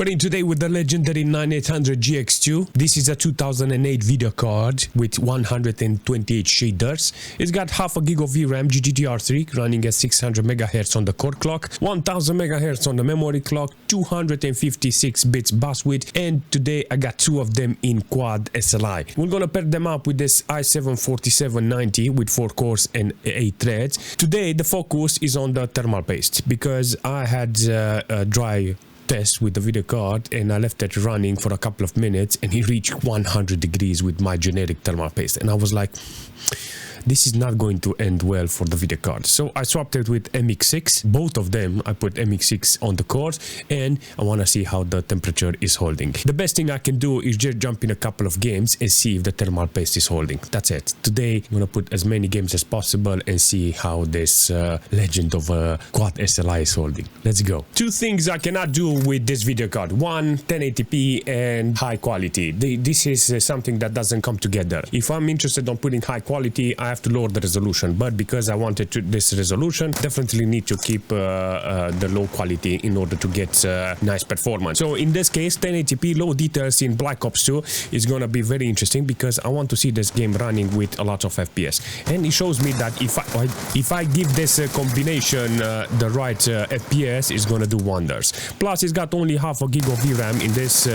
We're in today with the legendary 9800 GX2. This is a 2008 video card with 128 shaders. It's got half a gig of VRAM GDDR3 running at 600 MHz on the core clock, 1000 MHz on the memory clock, 256 bits bus width, and today I got two of them in Quad SLI. We're gonna pair them up with this i7-4790 with 4 cores and 8 threads. Today the focus is on the thermal paste because I had a dry test with the video card and I left it running for a couple of minutes and it reached 100 degrees with my generic thermal paste, and I was like, this is not going to end well for the video card. So I swapped it with MX6. Both of them I put MX6 on the cores and I want to see how the temperature is holding. The best thing I can do is just jump in a couple of games and see if the thermal paste is holding. That's it. Today I'm gonna put as many games as possible and see how this legend of Quad SLI is holding. Let's go. Two things I cannot do with this video card. One, 1080p and high quality. This is something that doesn't come together. If I'm interested in putting high quality, I have to lower the resolution, but because I wanted this resolution, definitely need to keep the low quality in order to get nice performance. So in this case, 1080p low details in Black Ops 2 is gonna be very interesting because I want to see this game running with a lot of FPS, and it shows me that if I give this combination the right FPS, is gonna do wonders. Plus it's got only half a gig of VRAM in this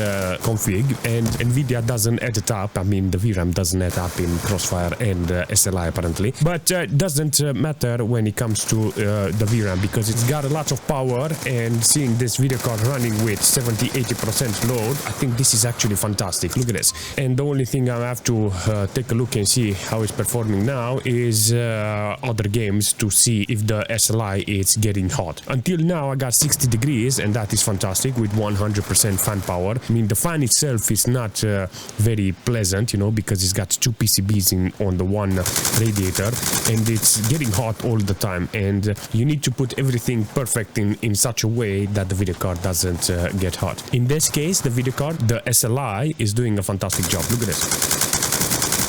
config, and NVIDIA doesn't add it up. I mean, the VRAM doesn't add up in Crossfire and SLI apparently, but doesn't matter when it comes to the VRAM because it's got a lot of power, and seeing this video card running with 70-80% load, I think this is actually fantastic. Look at this. And the only thing I have to take a look and see how it's performing now is other games to see if the SLI is getting hot. Until now I got 60 degrees and that is fantastic with 100% fan power. I mean, the fan itself is not very pleasant, you know, because it's got two PCBs on the one radiator and it's getting hot all the time, and you need to put everything perfect in such a way that the video card doesn't get hot. In this case, the video card, the SLI, is doing a fantastic job. Look at this.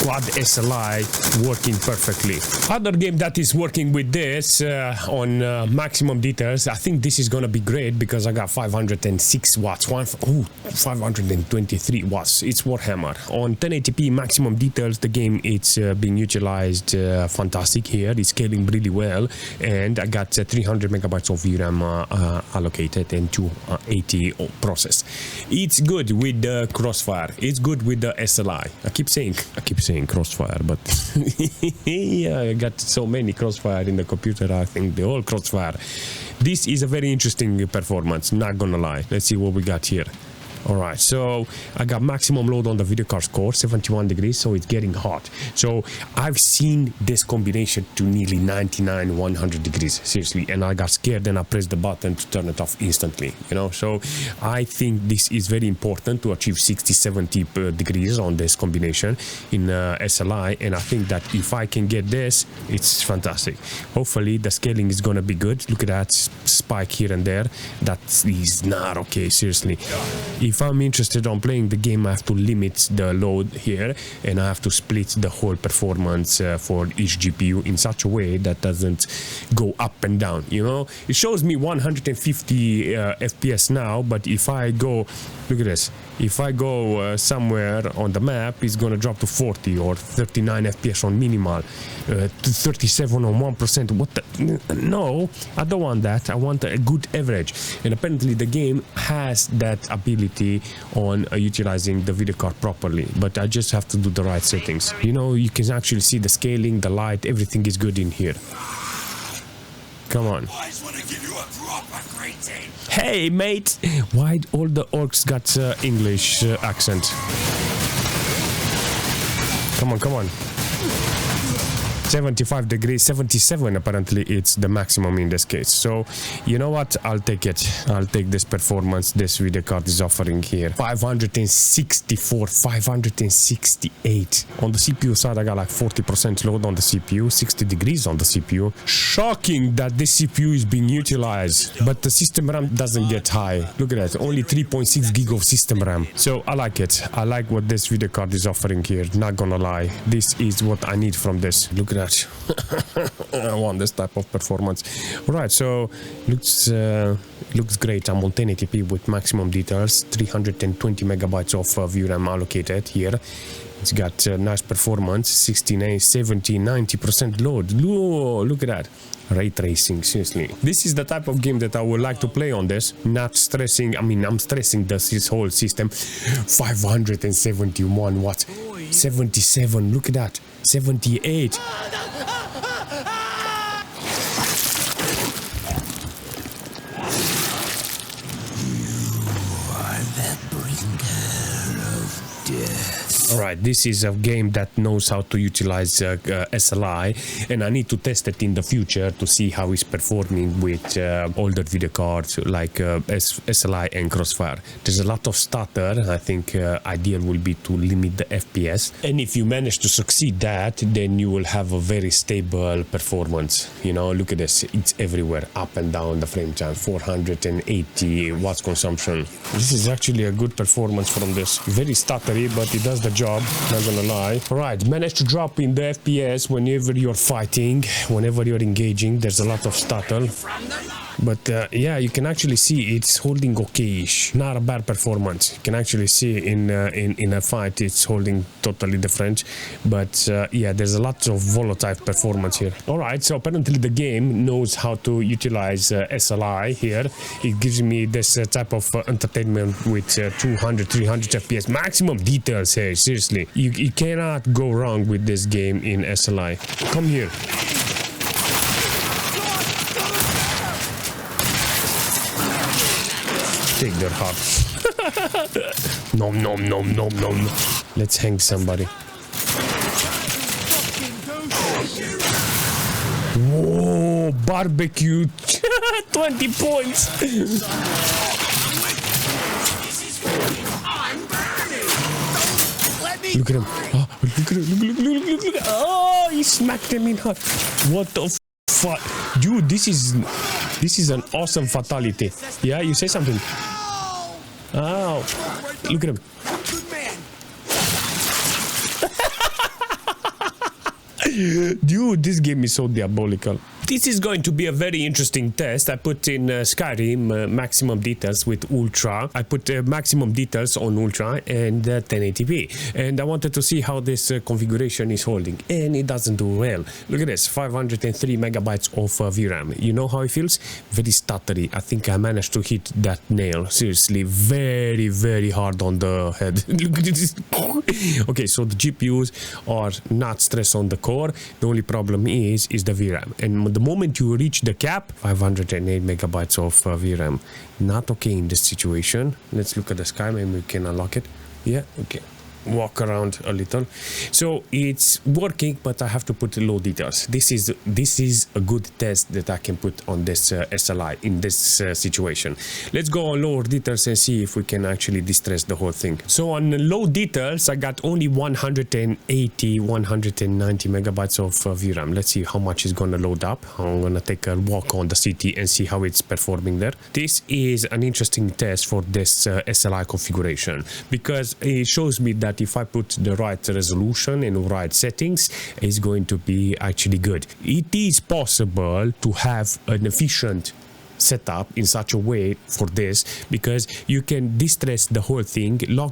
Quad SLI working perfectly. Other game that is working with this on maximum details, I think this is gonna be great because I got 506 watts, 523 watts. It's Warhammer. On 1080p maximum details, the game it's being utilized fantastic here. It's scaling really well, and I got 300 megabytes of VRAM allocated and 280 processed. It's good with the Crossfire. It's good with the SLI. I keep saying Crossfire, but yeah, I got so many Crossfire in the computer. I think they all Crossfire. This is a very interesting performance, not gonna lie. Let's see what we got here. Alright, so I got maximum load on the video card core, 71 degrees, so it's getting hot. So I've seen this combination to nearly 99, 100 degrees, seriously, and I got scared and I pressed the button to turn it off instantly, you know. So I think this is very important to achieve 60, 70 degrees on this combination in SLI, and I think that if I can get this, it's fantastic. Hopefully the scaling is gonna be good. Look at that spike here and there. That is not okay, seriously. If I'm interested on playing the game, I have to limit the load here, and I have to split the whole performance for each GPU in such a way that doesn't go up and down, you know. It shows me 150 FPS now, but if I go, look at this, if I go somewhere on the map, it's gonna drop to 40 or 39 FPS on minimal, to 37 on 1%. What the? No, I don't want that. I want a good average, and apparently the game has that ability on utilizing the video card properly, but I just have to do the right settings. You know, you can actually see the scaling, the light, everything is good in here. Come on. Hey mate, why all the orcs got English accent? Come on, come on. 75 degrees, 77 apparently it's the maximum in this case. So you know what, I'll take it. I'll take this performance this video card is offering here. 564, 568 on the CPU side. I got like 40% load on the CPU, 60 degrees on the CPU. Shocking that this CPU is being utilized, but the system RAM doesn't get high. Look at that, only 3.6 gig of system RAM. So I like it. I like what this video card is offering here, not gonna lie. This is what I need from this. Look at at that. I want this type of performance. Right, so looks great. I'm on 1080p with maximum details, 320 megabytes of VRAM allocated here. It's got nice performance, 69, 70, 90% load. Look at that. Ray tracing, seriously. This is the type of game that I would like to play on this. Not stressing, I mean, I'm stressing this whole system. 571 watts. 77, look at that. 78. Alright, this is a game that knows how to utilize SLI, and I need to test it in the future to see how it's performing with older video cards like SLI and Crossfire. There's a lot of stutter. I think ideal will be to limit the FPS, and if you manage to succeed that, then you will have a very stable performance. You know, look at this, it's everywhere, up and down the frame time, 480 watts consumption. This is actually a good performance from this. Very stuttery, but it does the job, not gonna lie. Alright, managed to drop in the FPS whenever you're fighting, whenever you're engaging. There's a lot of stutter, but yeah, you can actually see it's holding okay-ish. Not a bad performance. You can actually see in a fight it's holding totally different, but yeah, there's a lot of volatile performance here. Alright, so apparently the game knows how to utilize SLI here. It gives me this type of entertainment with 200, 300 FPS maximum details here. Seriously, you cannot go wrong with this game in SLI. Come here. Take their hearts. Nom nom nom nom nom. Let's hang somebody. Whoa, barbecue. 20 points. Look at him. Oh, look at him. Look. Oh, he smacked him in half. What the fuck? Dude, this is an awesome fatality. Yeah, you say something. Ow. Look at him. Dude, this game is so diabolical. This is going to be a very interesting test. I put in Skyrim maximum details with Ultra. I put maximum details on Ultra and 1080p. And I wanted to see how this configuration is holding. And it doesn't do well. Look at this, 503 megabytes of VRAM. You know how it feels? Very stuttery. I think I managed to hit that nail. Seriously, very, very hard on the head. Look at this. Okay, so the GPUs are not stressed on the core. The only problem is the VRAM. And the moment you reach the cap, 508 megabytes of VRAM. Not okay in this situation. Let's look at the sky. Maybe we can unlock it. Yeah, okay. Walk around a little. So it's working, but I have to put low details. This is a good test that I can put on this SLI in this situation. Let's go on lower details and see if we can actually distress the whole thing. So on low details, I got only 180, 190 megabytes of VRAM. Let's see how much is gonna load up. I'm gonna take a walk on the city and see how it's performing there. This is an interesting test for this SLI configuration, because it shows me that if I put the right resolution and right settings, it's going to be actually good. It is possible to have an efficient setup in such a way for this, because you can distress the whole thing. I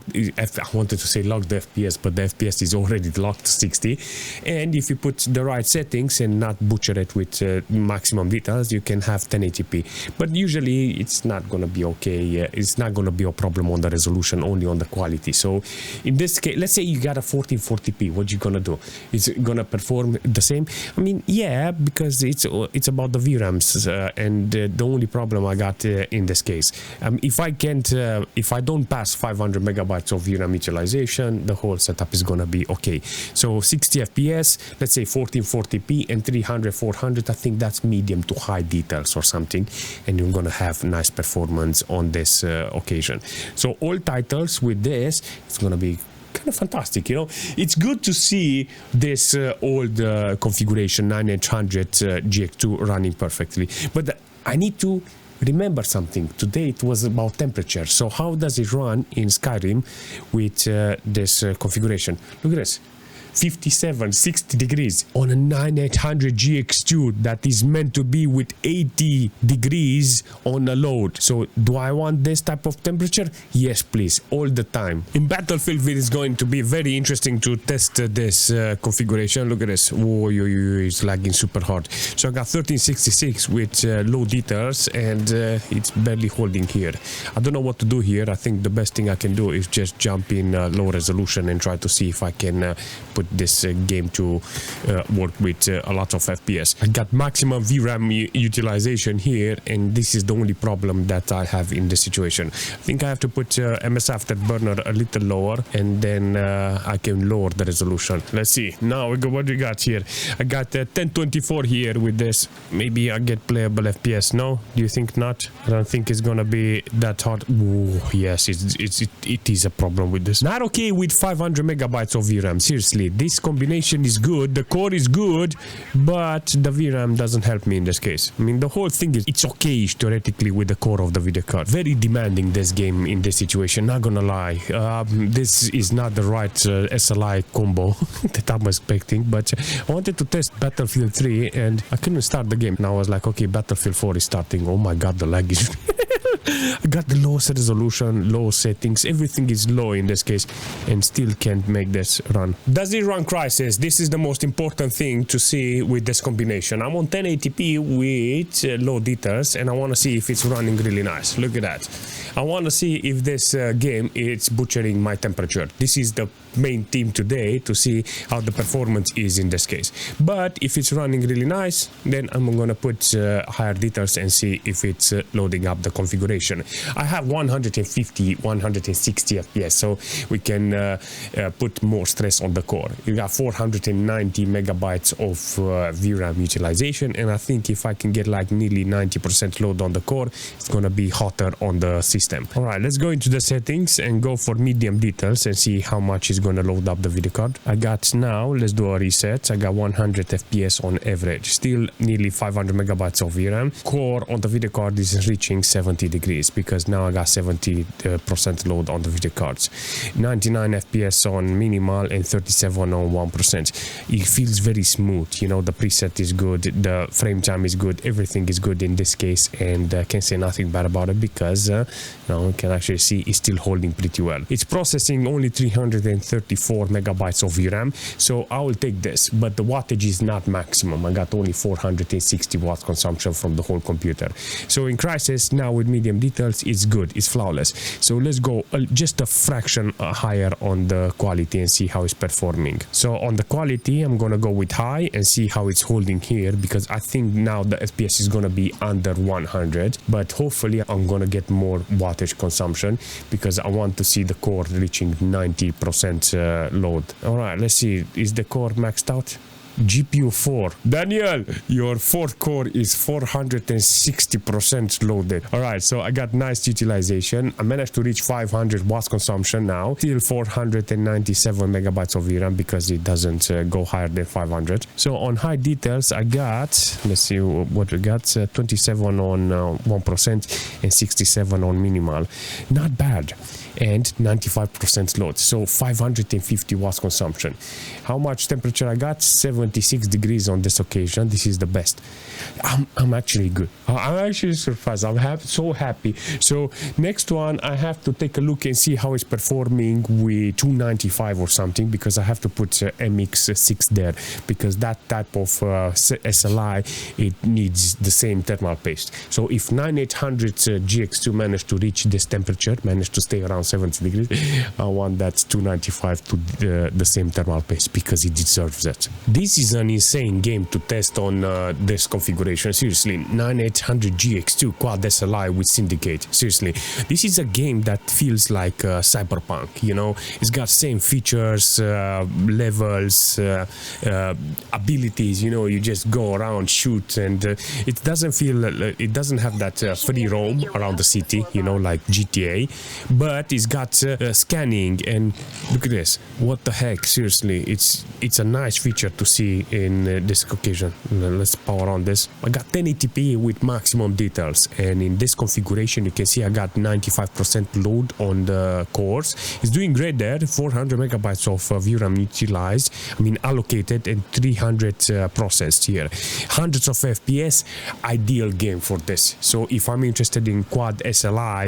wanted to say lock the FPS, but the FPS is already locked to 60, and if you put the right settings and not butcher it with maximum details, you can have 1080p. But usually it's not gonna be okay. It's not gonna be a problem on the resolution, only on the quality. So in this case, let's say you got a 1440p, what you gonna do? Is it gonna perform the same? I mean, yeah, because it's about the VRAMs and the only problem I got in this case. If I don't pass 500 megabytes of VRAM utilization, the whole setup is gonna be okay. So 60 FPS, let's say 1440p and 300, 400, I think that's medium to high details or something, and you're gonna have nice performance on this occasion. So all titles with this, it's gonna be kind of fantastic, you know. It's good to see this old configuration 9800 GX2 running perfectly, but I need to remember something. Today it was about temperature. So how does it run in Skyrim with this configuration? Look at this. 57, 60 degrees on a 9800 GX2 that is meant to be with 80 degrees on a load. So do I want this type of temperature? Yes, please, all the time. In Battlefield, it is going to be very interesting to test this configuration. Look at this. Oh, it's lagging super hard. So I got 1366 with low details, and it's barely holding here. I don't know what to do here. I think the best thing I can do is just jump in low resolution and try to see if I can put this game to work with a lot of FPS. I got maximum VRAM utilization here, and this is the only problem that I have in this situation. I think I have to put MS Afterburner a little lower, and then I can lower the resolution. Let's see. Now we go. What we got here? I got 1024 here with this. Maybe I get playable FPS. No? Do you think not? I don't think it's gonna be that hard. Ooh, yes, it is a problem with this. Not okay with 500 megabytes of VRAM. Seriously, this combination is good. The core is good, but the VRAM doesn't help me in this case. I mean, the whole thing is, it's okay theoretically with the core of the video card. Very demanding this game in this situation, not gonna lie. This is not the right SLI combo that I'm expecting, but I wanted to test Battlefield 3 and I couldn't start the game. Now I was like, okay, Battlefield 4 is starting. Oh my god, the lag is I got the lowest resolution, low settings, everything is low in this case, and still can't make this run. Does it run Crysis? This is the most important thing to see with this combination. I'm on 1080p with low details, and I want to see if it's running really nice. Look at that. I want to see if this game is butchering my temperature. This is the main theme today, to see how the performance is in this case. But if it's running really nice, then I'm gonna put higher details and see if it's loading up the configuration. I have 150, 160 FPS, so we can put more stress on the core. You got 490 megabytes of VRAM utilization, and I think if I can get like nearly 90% load on the core, it's gonna be hotter on the system. All right, let's go into the settings and go for medium details and see how much is going to load up the video card. I got now, let's do a reset. I got 100 FPS on average, still nearly 500 megabytes of VRAM. Core on the video card is reaching 70 degrees because now I got 70% load on the video cards. 99 FPS on minimal and 37 on 1%. It feels very smooth, you know, the preset is good, the frame time is good, everything is good in this case, and I can't say nothing bad about it because now you can actually see it's still holding pretty well. It's processing only 334 megabytes of VRAM, so I will take this, but the wattage is not maximum. I got only 460 watts consumption from the whole computer. So in Crysis now with medium details, it's good, it's flawless. So let's go just a fraction higher on the quality and see how it's performing. So on the quality, I'm gonna go with high and see how it's holding here, because I think now the FPS is gonna be under 100, but hopefully I'm gonna get more wattage consumption because I want to see the core reaching 90% load. All right, let's see, is the core maxed out? GPU 4. Daniel, your fourth core is 460% loaded. All right, so I got nice utilization. I managed to reach 500 watts consumption now. Still 497 megabytes of VRAM because it doesn't go higher than 500. So on high details, I got, let's see what we got, 27 on 1% and 67 on minimal. Not bad. And 95% load, so 550 watts consumption. How much temperature I got? 76 degrees on this occasion. This is the best. I'm actually good. I'm actually surprised. I'm so happy. So next one, I have to take a look and see how it's performing with 295 or something, because I have to put MX6 there, because that type of SLI, it needs the same thermal paste. So if 9800 GX2 managed to reach this temperature, managed to stay around 70 degrees, I want that 295 to the same thermal paste, because it deserves that. This is an insane game to test on this configuration. Seriously, 9800 GX2 Quad SLI with Syndicate. Seriously, this is a game that feels like Cyberpunk, you know. It's got same features, levels, abilities, you know. You just go around, shoot, and it doesn't feel, it doesn't have that free roam around the city, you know, like GTA, but it's got scanning. And look at this, what the heck, seriously, it's a nice feature to see see in this occasion. Let's power on this. I got 1080p with maximum details, and in this configuration you can see I got 95% load on the cores. It's doing great there. 400 megabytes of VRAM utilized, I mean allocated, and 300 processed here. Hundreds of FPS, ideal game for this. So if I'm interested in Quad SLI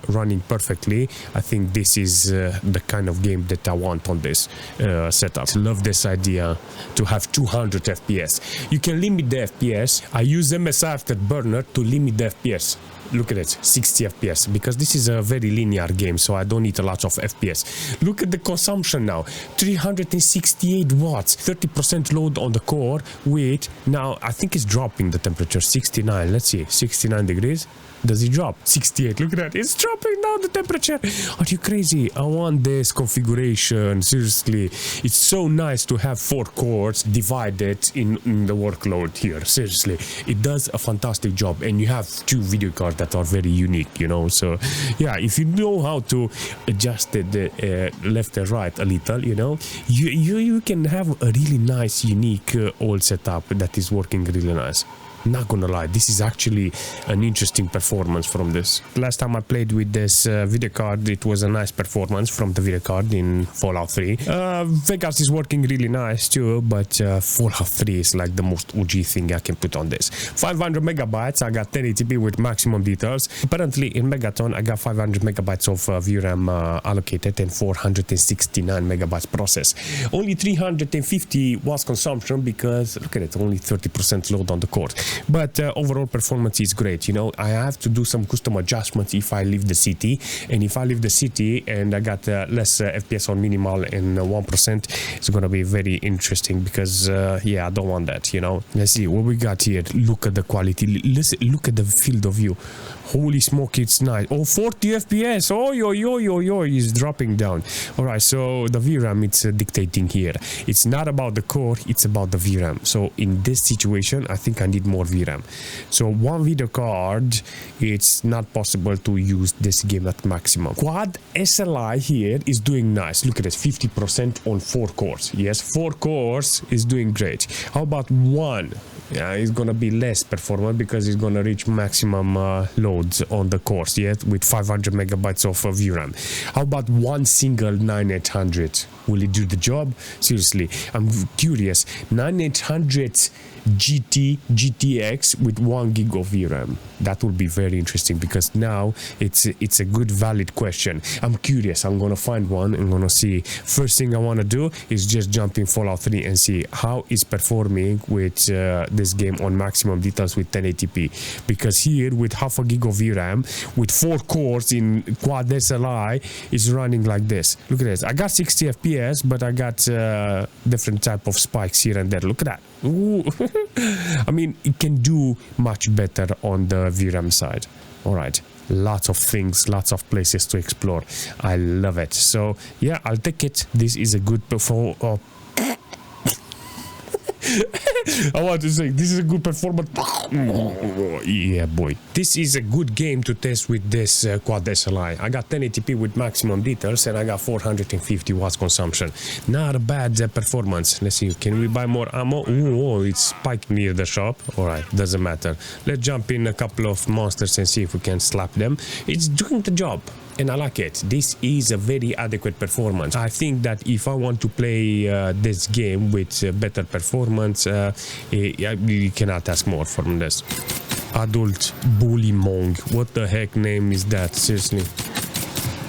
running perfectly, I think this is the kind of game that I want on this setup. Love this idea to have 200 FPS. You can limit the FPS. I use MSI Afterburner to limit the FPS. Look at it, 60 FPS, because this is a very linear game, so I don't need a lot of FPS. Look at the consumption now, 368 watts, 30% load on the core with, now I think it's dropping the temperature, 69, let's see, 69 degrees. Does it drop? 68, look at that, it's dropping now the temperature. Are you crazy? I want this configuration, seriously. It's so nice to have 4 cores divided in the workload here, seriously. It does a fantastic job, and you have 2 video cards that are very unique, you know. So yeah, if you know how to adjust the left and right a little, you know, you can have a really nice, unique old setup that is working really nice. Not gonna lie, this is actually an interesting performance from this. Last time I played with this video card, it was a nice performance from the video card in Fallout 3. Vegas is working really nice too, but Fallout 3 is like the most OG thing I can put on this. 500 megabytes, I got 1080p with maximum details. Apparently in Megaton, I got 500 megabytes of VRAM allocated and 469 megabytes processed. Only 350 watts consumption because, look at it, only 30% load on the core. But overall performance is great. You know, I have to do some custom adjustments if I leave the city, and if I leave the city and I got less FPS on minimal and 1%, it's gonna be very interesting because yeah, I don't want that, you know. Let's see what we got here. Look at the quality, listen, look at the field of view. Holy smoke, it's nice. Oh, 40 FPS. Oh, yo, is dropping down. All right, so the VRAM, it's dictating here. It's not about the core, it's about the VRAM. So in this situation, I think I need more VRAM. So one video card, it's not possible to use this game at maximum. Quad SLI here is doing nice. Look at this, 50% on 4 cores. Yes, 4 cores is doing great. How about 1? Yeah, it's gonna be less performant because it's gonna reach maximum loads on the cores, yet with 500 megabytes of VRAM. How about one single 9800? Will it do the job? Seriously, I'm curious. 9800 GTX with 1 gig of VRAM. That will be very interesting because now it's a good valid question. I'm curious. I'm gonna find one and gonna see. First thing I want to do is just jump in Fallout 3 and see how it's performing with this game on maximum details with 1080p, because here with half a gig of VRAM with 4 cores in Quad SLI is running like this. Look at this. I got 60 FPS, but I got different type of spikes here and there. Look at that. Ooh. I mean, it can do much better on the VRAM side. All right, lots of things, lots of places to explore. I love it. So yeah, I'll take it. This is a good performance. I want to say this is a good performance. Yeah, boy, this is a good game to test with this Quad SLI. I got 1080p with maximum details and I got 450 watts consumption. Not a bad performance. Let's see, can we buy more ammo? Ooh, it's spiked near the shop. All right, doesn't matter. Let's jump in a couple of monsters and see if we can slap them. It's doing the job. And I like it. This is a very adequate performance. I think that if I want to play this game with better performance, you cannot ask more from this. Adult Bully Mong. What the heck name is that? Seriously.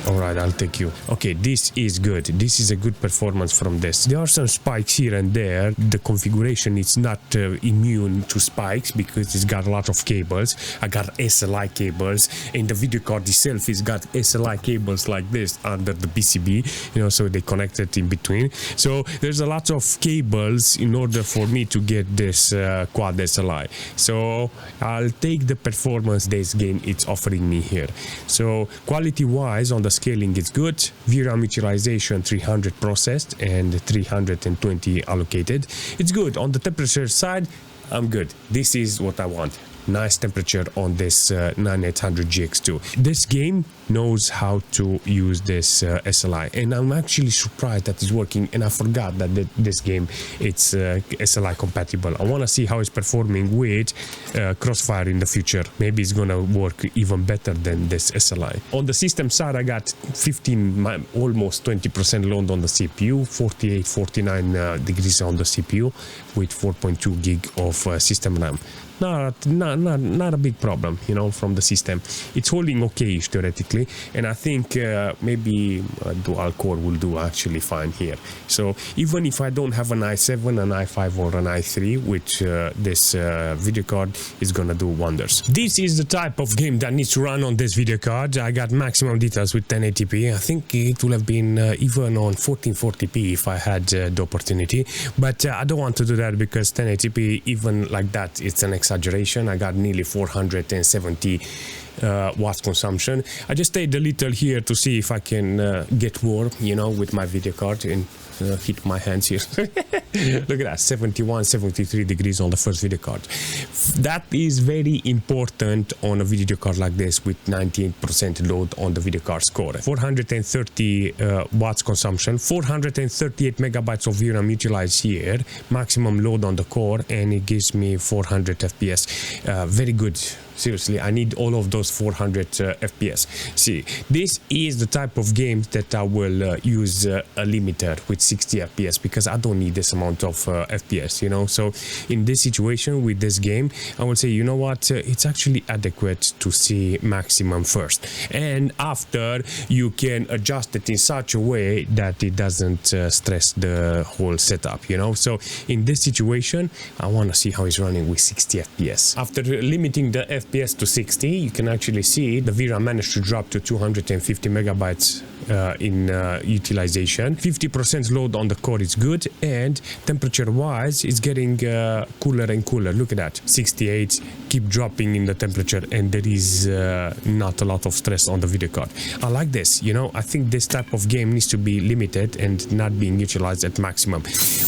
All right, I'll take you. Okay, this is good. This is a good performance from this. There are some spikes here and there. The configuration is not immune to spikes because it's got a lot of cables. I got SLI cables, and the video card itself is got SLI cables like this under the PCB, you know, so they connected in between. So there's a lot of cables in order for me to get this Quad SLI. So I'll take the performance this game it's offering me here. So quality-wise, on the scaling is good. VRAM utilization 300 processed and 320 allocated. It's good. On the temperature side, I'm good. This is what I want. nice temperature on this 9800 GX2. This game knows how to use this SLI, and I'm actually surprised that it's working, and I forgot that this game it's SLI compatible. I want to see how it's performing with Crossfire in the future. Maybe it's gonna work even better than this SLI. On the system side, I got 15, almost 20% load on the CPU, 48, 49 degrees on the CPU with 4.2 gig of system RAM. Not a big problem, you know, from the system. It's holding okay-ish theoretically, and I think maybe a dual core will do actually fine here. So even if I don't have an i7, an i5 or an i3, which this video card is gonna do wonders. This is the type of game that needs to run on this video card. I got maximum details with 1080p. I think it would have been even on 1440p if I had the opportunity, but I don't want to do that because 1080p, even like that, it's an exaggeration. I got nearly 470 watts consumption. I just stayed a little here to see if I can get warm, you know, with my video card, and hit my hands here. Look at that, 71, 73 degrees on the first video card. That is very important on a video card like this with 98% load on the video card score. 430 watts consumption, 438 megabytes of VRAM utilized here, maximum load on the core, and it gives me 400 FPS. Very good. Seriously, I need all of those 400 FPS. See, this is the type of games that I will use a limiter with 60 FPS because I don't need this amount of FPS, you know. So in this situation with this game, I will say, you know what, it's actually adequate to see maximum first, and after you can adjust it in such a way that it doesn't stress the whole setup, you know. So in this situation, I want to see how it's running with 60 FPS. After limiting the FPS to 60, you can actually see the VRAM managed to drop to 250 megabytes in utilization. 50% load on the core is good, and temperature wise it's getting cooler and cooler. Look at that, 68, keep dropping in the temperature, and there is not a lot of stress on the video card. I like this, you know. I think this type of game needs to be limited and not being utilized at maximum.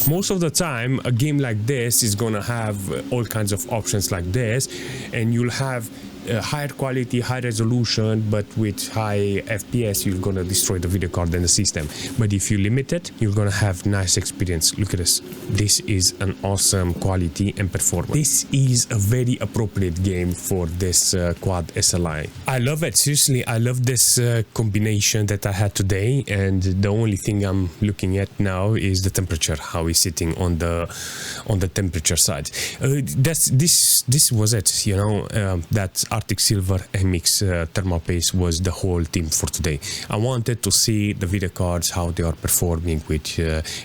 Most of the time a game like this is gonna have all kinds of options like this, and you'll have higher quality, high resolution, but with high FPS you're gonna destroy the video card and the system. But if you limit it, you're gonna have nice experience. Look at this. This is an awesome quality and performance. This is a very appropriate game for this Quad SLI. I love it. Seriously, I love this combination that I had today, and the only thing I'm looking at now is the temperature, how it's sitting on the temperature side. This was it, you know. That Arctic Silver MX thermal paste was the whole theme for today. I wanted to see the video cards, how they are performing with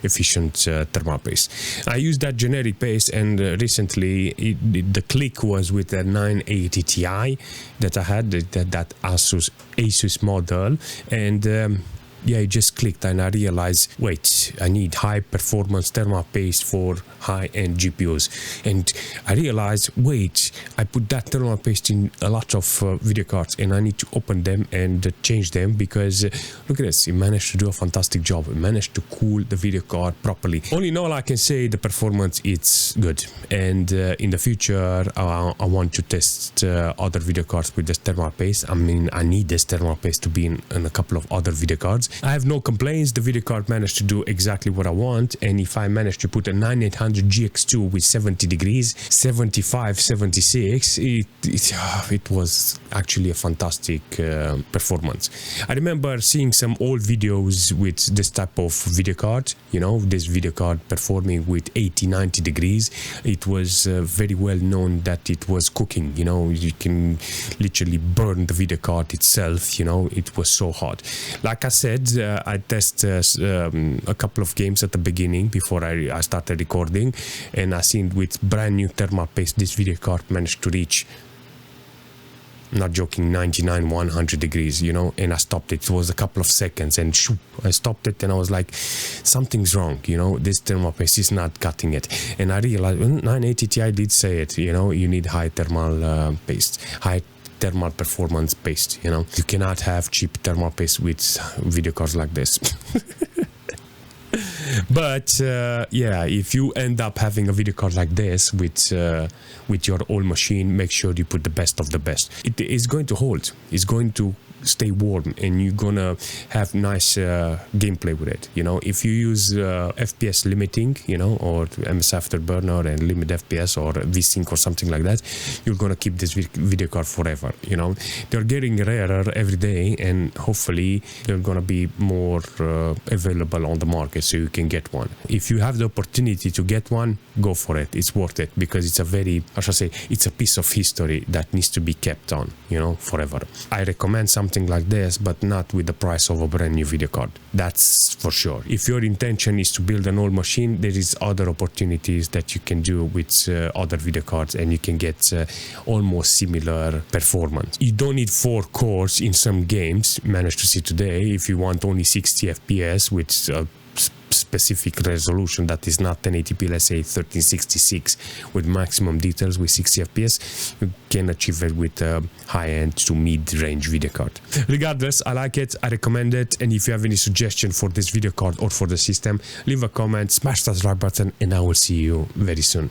efficient thermal paste. I used that generic paste, and recently the click was with the 980 Ti that I had, that Asus model, and yeah, it just clicked, and I realized, wait, I need high performance thermal paste for high-end GPUs. And I realized, wait, I put that thermal paste in a lot of video cards, and I need to open them and change them because look at this, it managed to do a fantastic job. It managed to cool the video card properly. All in all, I can say the performance it's good, and in the future I want to test other video cards with this thermal paste. I mean, I need this thermal paste to be in a couple of other video cards. I have no complaints. The video card managed to do exactly what I want, and if I manage to put a 9800 GX2 with 70 degrees, 75, 76, it was actually a fantastic performance. I remember seeing some old videos with this type of video card, you know, this video card performing with 80, 90 degrees. It was very well known that it was cooking, you know, you can literally burn the video card itself, you know, it was so hot. Like I said, I tested a couple of games at the beginning before I started recording, and I seen with brand new thermal paste this video card managed to reach, not joking, 99, 100 degrees, you know, and I stopped it. It was a couple of seconds, and shoop, I stopped it, and I was like, something's wrong, you know, this thermal paste is not cutting it. And I realized 980 Ti did say it, you know, you need high thermal paste, high thermal performance paste, you know. You cannot have cheap thermal paste with video cards like this. But yeah, if you end up having a video card like this with your old machine, make sure you put the best of the best. It is going to hold. It's going to stay warm, and you're gonna have nice gameplay with it. You know, if you use FPS limiting, you know, or MS Afterburner and limit FPS or VSync or something like that, you're gonna keep this video card forever. You know, they're getting rarer every day, and hopefully they're gonna be more available on the market, so you can get one. If you have the opportunity to get one, go for it. It's worth it, because it's a very, I should say, it's a piece of history that needs to be kept on, you know, forever. I recommend something like this, but not with the price of a brand new video card. That's for sure. If your intention is to build an old machine, there is other opportunities that you can do with other video cards, and you can get almost similar performance. You don't need 4 cores in some games, managed to see today. If you want only 60 FPS with specific resolution that is not 1080p, let's say 1366 with maximum details with 60 FPS, you can achieve it with a high-end to mid-range video card. Regardless, I like it, I recommend it, and if you have any suggestion for this video card or for the system, leave a comment, smash that like button, and I will see you very soon.